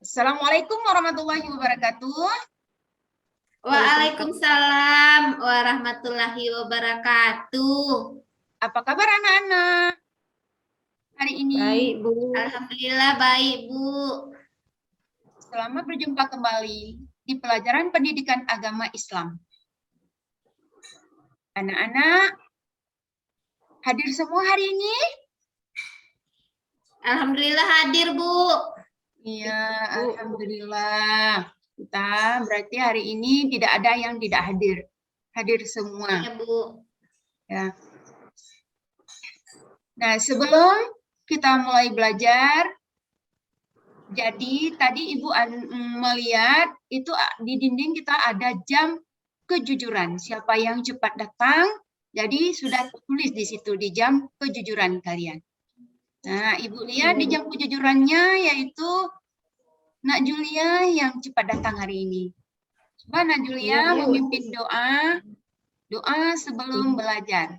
Assalamualaikum warahmatullahi wabarakatuh. Waalaikumsalam warahmatullahi wabarakatuh. Apa kabar anak-anak hari ini? Baik, Bu. Alhamdulillah baik, Bu. Selamat berjumpa kembali di pelajaran pendidikan agama Islam. Anak-anak hadir semua hari ini? Alhamdulillah hadir, Bu. Iya, alhamdulillah. Kita berarti hari ini tidak ada yang tidak hadir. Hadir semua. Ya, Bu. Ya. Nah, sebelum kita mulai belajar, jadi tadi Ibu melihat itu di dinding kita ada jam kejujuran. Siapa yang cepat datang, jadi sudah tertulis di situ di jam kejujuran kalian. Nah, Ibu lihat di jam kejujurannya yaitu Nak Julia yang cepat datang hari ini. Coba Nak Julia memimpin doa sebelum belajar.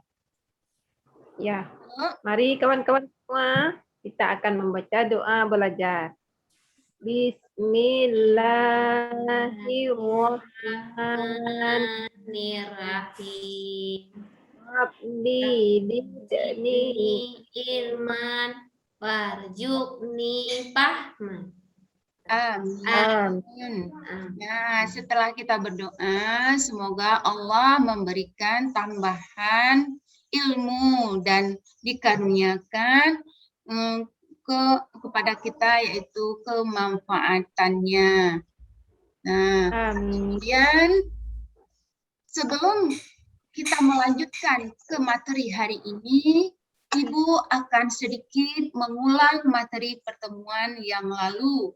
Ya, mari kawan-kawan semua, kita akan membaca doa belajar. Bismillahirrahmanirrahim. Rabbi zidni ilman warzuqni fahman. Amin. Nah, setelah kita berdoa, semoga Allah memberikan tambahan ilmu dan dikaruniakan kepada kita yaitu kemanfaatannya. Nah, kemudian sebelum kita melanjutkan ke materi hari ini, Ibu akan sedikit mengulang materi pertemuan yang lalu,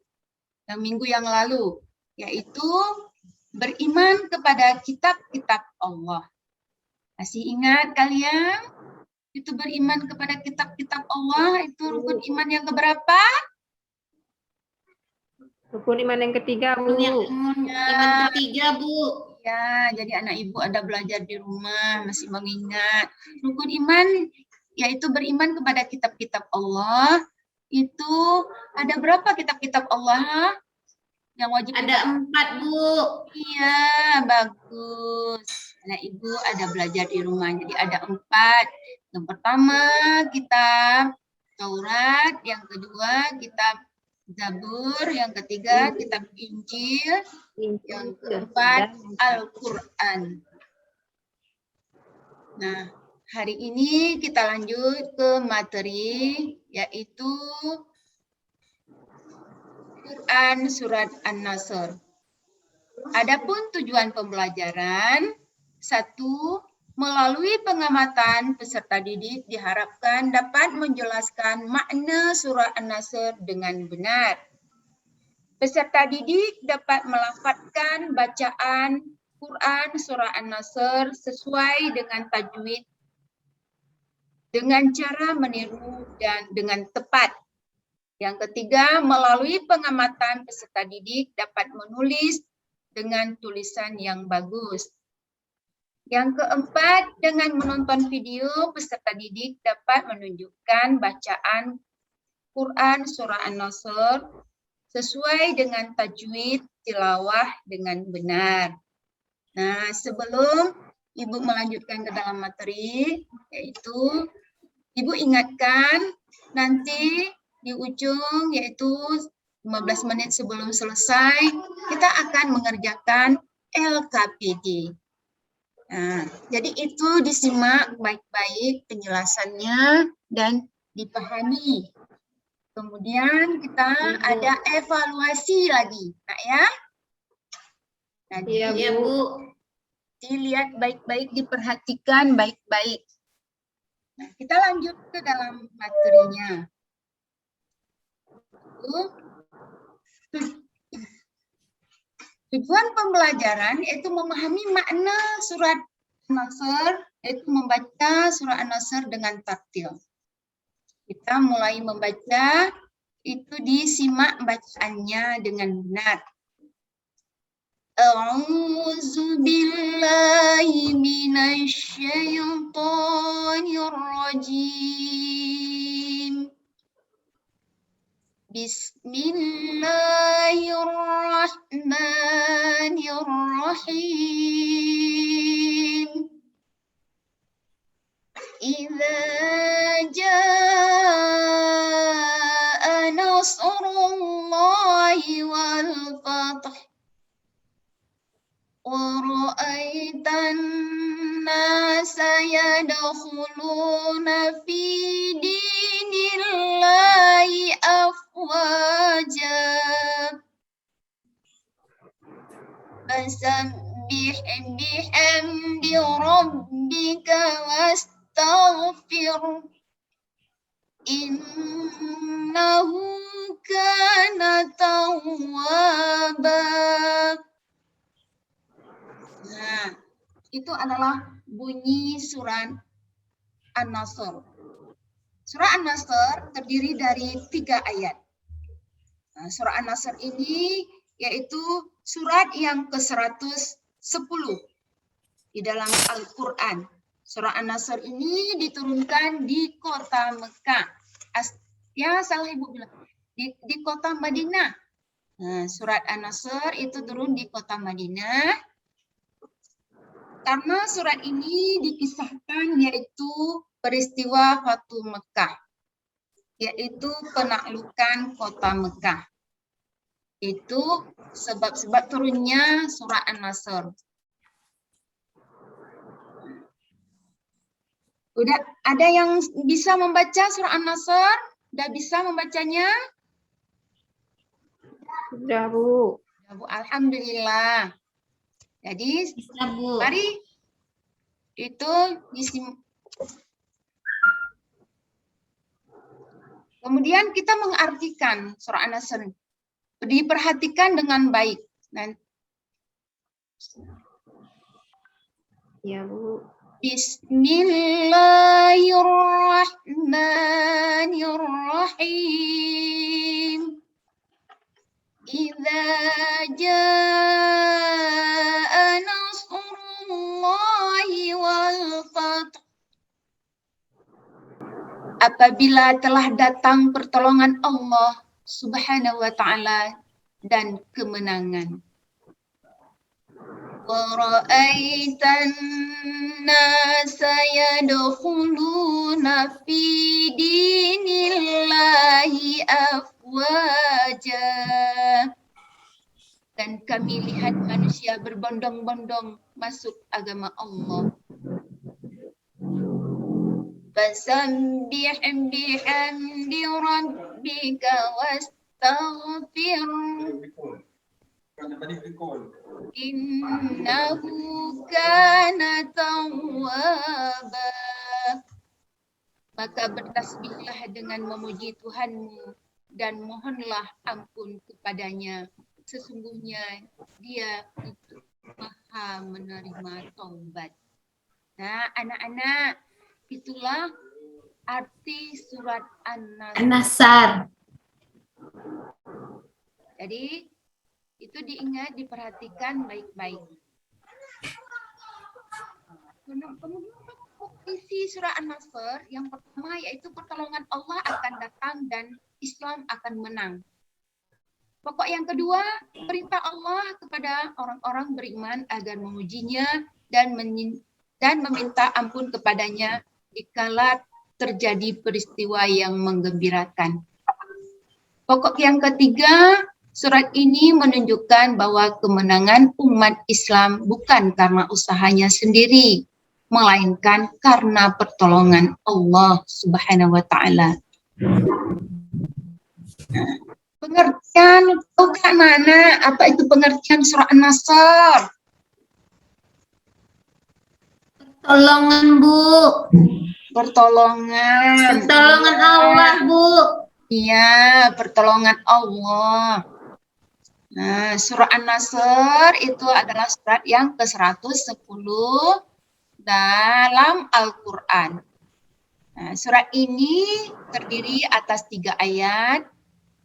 minggu yang lalu, yaitu beriman kepada kitab-kitab Allah. Masih ingat kalian? Itu beriman kepada kitab-kitab Allah, itu rukun iman yang keberapa? Rukun iman yang ketiga, Bu. Iman ketiga, Bu. Ya, jadi anak Ibu ada belajar di rumah, masih mengingat. Rukun iman, yaitu beriman kepada kitab-kitab Allah. Itu ada berapa kitab-kitab Allah yang wajib? Ada 4, Bu. Iya, bagus. Anak Ibu ada belajar di rumah, jadi ada 4. Yang pertama kitab Taurat, yang kedua kitab Zabur, yang ketiga kitab Injil, yang keempat Al-Quran. Nah, hari ini kita lanjut ke materi, yaitu Quran Surat An-Nasr. Adapun tujuan pembelajaran, 1. Melalui pengamatan peserta didik diharapkan dapat menjelaskan makna surah An-Nasr dengan benar. Peserta didik dapat melafadzkan bacaan Quran surah An-Nasr sesuai dengan tajwid dengan cara meniru dan dengan tepat. Yang ketiga, melalui pengamatan peserta didik dapat menulis dengan tulisan yang bagus. Yang keempat, dengan menonton video, peserta didik dapat menunjukkan bacaan Quran surah An-Nasr sesuai dengan tajwid tilawah dengan benar. Nah, sebelum Ibu melanjutkan ke dalam materi, yaitu Ibu ingatkan nanti di ujung yaitu 15 menit sebelum selesai, kita akan mengerjakan LKPD. Nah, jadi itu disimak baik-baik penjelasannya dan dipahami. Kemudian kita ada evaluasi lagi, nah ya. Nah, Ya, Bu. Dilihat baik-baik, diperhatikan baik-baik. Nah, kita lanjut ke dalam materinya. Tujuan pembelajaran yaitu memahami makna surat An-Nasr, yaitu membaca surah An-Nasr dengan tartil. Kita mulai membaca, itu disimak bacaannya dengan benar. A'udzu billahi minasy syaithanir rajim. Bismillahirrahmanirrahim. Idza jaa nasrullahi wal fath wa ra'aitan nasa yadkhuluna fi dinillahi afwaja. Fasabbih bihamdi rabbika wastaghfir. Innahu kana tawwaba. Nah, itu adalah bunyi surat An-Nasr. Surah An-Nasr terdiri dari 3 ayat. Nah, surah An-Nasr ini yaitu surat yang ke-110 di dalam Al-Quran. Surah An-Nasr ini diturunkan di kota Mekah. Ya, salah Ibu bilang. Di kota Madinah. Nah, surat An-Nasr itu turun di kota Madinah. Karena surat ini dikisahkan yaitu peristiwa Fatu Mekah, yaitu penaklukan kota Mekah. Itu sebab-sebab turunnya surah An-Nasr. Udah ada yang bisa membaca surah An-Nasr? Udah bisa membacanya? Sudah, Bu. Ya, Bu, alhamdulillah. Jadi, Bisa, Bu. mari itu kemudian kita mengartikan surah An-Nasr. Diperhatikan dengan baik. Ya, Bu. Bismillahirrahmanirrahim. Idza jaa nasrullahi wal fath. Apabila telah datang pertolongan Allah Subhanahu wa ta'ala dan kemenangan. Wa ra'aitan nasa yadkhuluna fi dinillahi afwaja. Dan kami lihat manusia berbondong-bondong masuk agama Allah. Fasabbih bihamdi rabbika wastaghfir. Innahu kana tawwaba. Maka bertasbihlah dengan memuji Tuhanmu dan mohonlah ampun kepadanya. Sesungguhnya Dia itu Maha menerima taubat. Nah, anak-anak, itulah arti surat An-Nasr. An-Nasr. Jadi, itu diingat, diperhatikan baik-baik. Kemudian isi surah An-Nasr yang pertama yaitu pertolongan Allah akan datang dan Islam akan menang. Pokok yang kedua, perintah Allah kepada orang-orang beriman agar memujinya dan meminta ampun kepadanya dikala terjadi peristiwa yang menggembirakan. Pokok yang ketiga, surat ini menunjukkan bahwa kemenangan umat Islam bukan karena usahanya sendiri, melainkan karena pertolongan Allah Subhanahu wa ta'ala. Pengertian, tahu Kak Nana apa itu pengertian surah An-Nasr? Pertolongan, Bu. Pertolongan. Pertolongan Allah, Bu. Iya, pertolongan Allah. Nah, surah An-Nasr itu adalah surat yang ke-110 dalam Al-Quran. Nah, surat ini terdiri atas 3 ayat,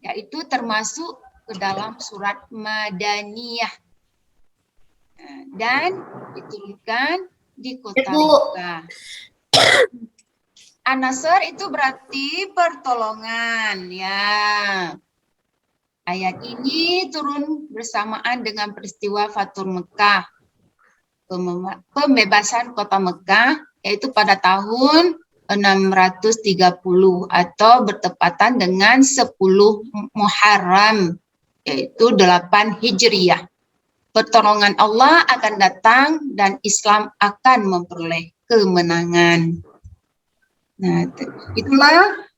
yaitu termasuk ke dalam surat Madaniyah. Nah, dan diturunkan di kota Mekah. An-Nasr itu berarti pertolongan, ya. Ayat ini turun bersamaan dengan peristiwa Fathul Mekah, pembebasan kota Mekah, yaitu pada tahun 630 atau bertepatan dengan 10 Muharram, yaitu 8 Hijriyah. Pertolongan Allah akan datang dan Islam akan memperoleh kemenangan. Nah, itulah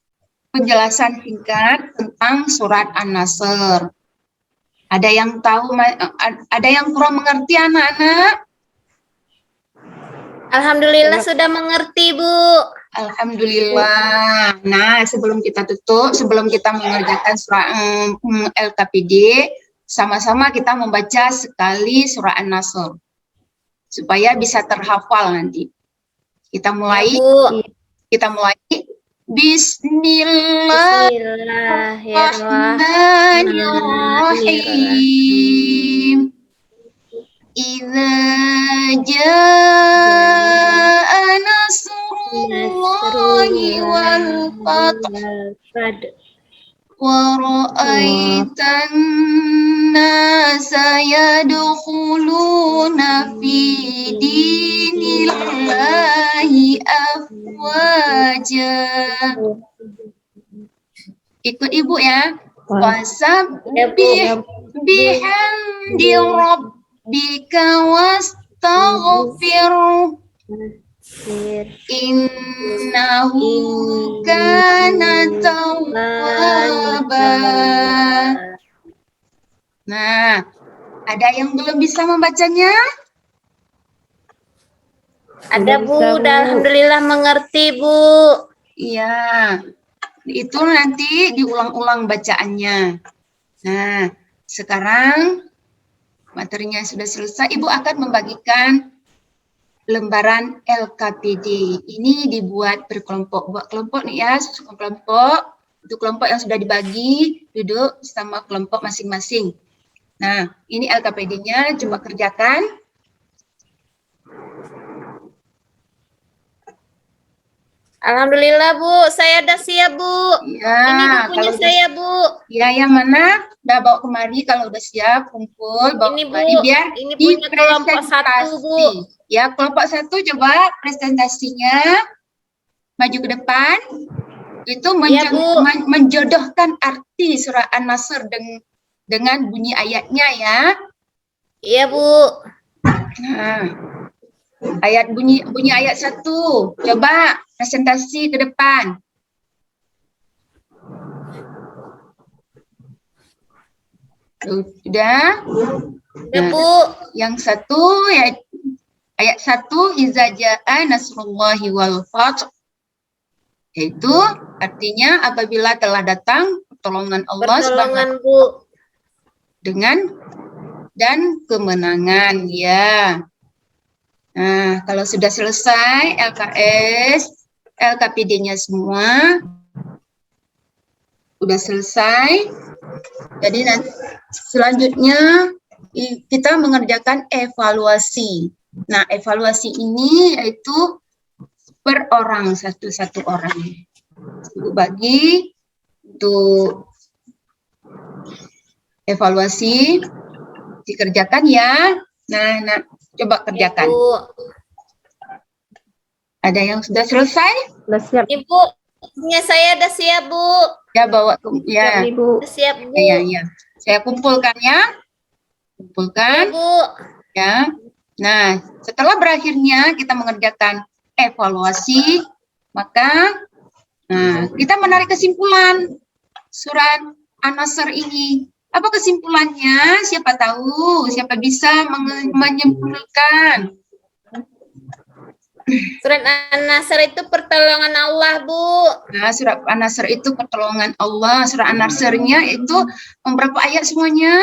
penjelasan singkat tentang surat An-Nasr. Ada yang tahu, ada yang kurang mengerti anak-anak? Alhamdulillah sudah mengerti, Bu. Alhamdulillah. Nah, sebelum kita tutup, sebelum kita mengerjakan surah LKPD, sama-sama kita membaca sekali surah An-Nasr supaya bisa terhafal nanti. Kita mulai. Bu. Kita mulai. Bismillahirrahmanirrahim. Idza jaa nasrullahi wal fath wa ra'aitan nasa yadkhuluna fi dinillahi afwaja. Ikut ibu ya. Wasabbih bihamdi rabbika wastaghfir innahu kana tawwaba. Nah, ada yang belum bisa membacanya? Ada, Bu. Alhamdulillah mengerti, Bu. Iya, itu nanti diulang-ulang bacaannya. Nah, sekarang materinya sudah selesai. Ibu akan membagikan lembaran LKPD. Ini dibuat berkelompok. Buat kelompok nih ya, susun kelompok. Itu kelompok yang sudah dibagi, duduk sama kelompok masing-masing. Nah, ini LKPD-nya, coba kerjakan. Alhamdulillah, Bu. Saya udah siap, Bu. Ya, Ini bukunya saya, Bu. Ya, yang mana? Udah bawa kemari kalau udah siap, kumpul, bawa Ini, Bu. kemari biar Ini punya kelompok satu, Bu. Ya, kelompok satu coba presentasinya maju ke depan. Itu Ya, Bu. menjodohkan arti surah An-Nasr dengan bunyi ayatnya ya. Iya, Bu. Nah, bunyi ayat 1. Coba presentasi ke depan. Sudah? Ya, Nah, Bu. yang satu ayat 1, iza jaa nasrullahi wal fath. Yaitu artinya apabila telah datang pertolongan Allah Bu. dan kemenangan ya. Nah, kalau sudah selesai LKS, LKPD-nya semua sudah selesai. Jadi nanti selanjutnya kita mengerjakan evaluasi. Nah, evaluasi ini yaitu per orang, satu-satu orang. Ibu bagi untuk evaluasi dikerjakan ya. Nah, coba kerjakan. Ibu. Ada yang sudah selesai? Sudah siap. Ibu, punya saya udah siap, Bu. Ya bawa ya. Ibu. Udah siap, Bu. Ya. Saya kumpulkan ya. Kumpulkan Bu. ya. Nah, setelah berakhirnya kita mengerjakan evaluasi, maka kita menarik kesimpulan surat An-Nasr ini. Apa kesimpulannya? Siapa tahu, siapa bisa menyimpulkan. Surat An-Nasr itu pertolongan Allah, Bu. Nah, surat An-Nasr itu pertolongan Allah. Surat An-Nasr-nya itu berapa ayat semuanya?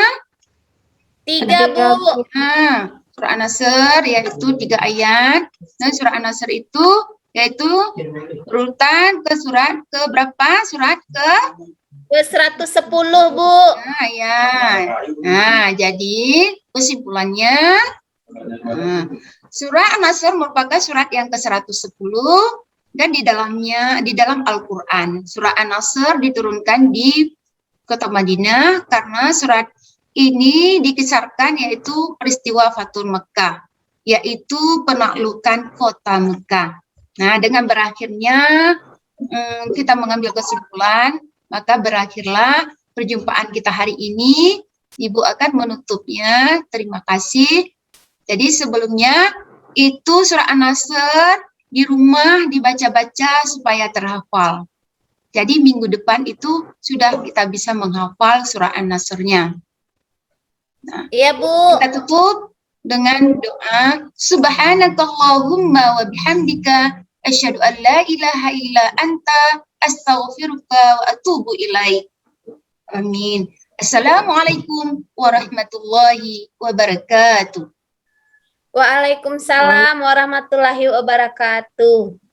3, Bu. Nah, surah An-Nasr yaitu 3 ayat. Nah, surah An-Nasr itu yaitu urutan ke surat ke berapa? Surat ke 110, Bu. Nah, ya. Nah, jadi kesimpulannya surah An-Nasr merupakan surat yang ke-110 dan di dalam Al-Qur'an. Surah An-Nasr diturunkan di kota Madinah karena surat ini dikisarkan yaitu peristiwa Fathul Mekah, yaitu penaklukan kota Mekah. Nah, dengan berakhirnya kita mengambil kesimpulan, maka berakhirlah perjumpaan kita hari ini. Ibu akan menutupnya. Terima kasih. Jadi sebelumnya itu surah An-Nasr di rumah dibaca-baca supaya terhafal. Jadi minggu depan itu sudah kita bisa menghafal surah An-Nasr-nya. Nah, Iya, Bu. kita tutup dengan doa Subhanakallahumma wa bihamdika asyhadu an la ilaha illa anta astaghfiruka wa atubu ilaik. Amin. Assalamualaikum warahmatullahi wabarakatuh. Waalaikumsalam warahmatullahi wabarakatuh.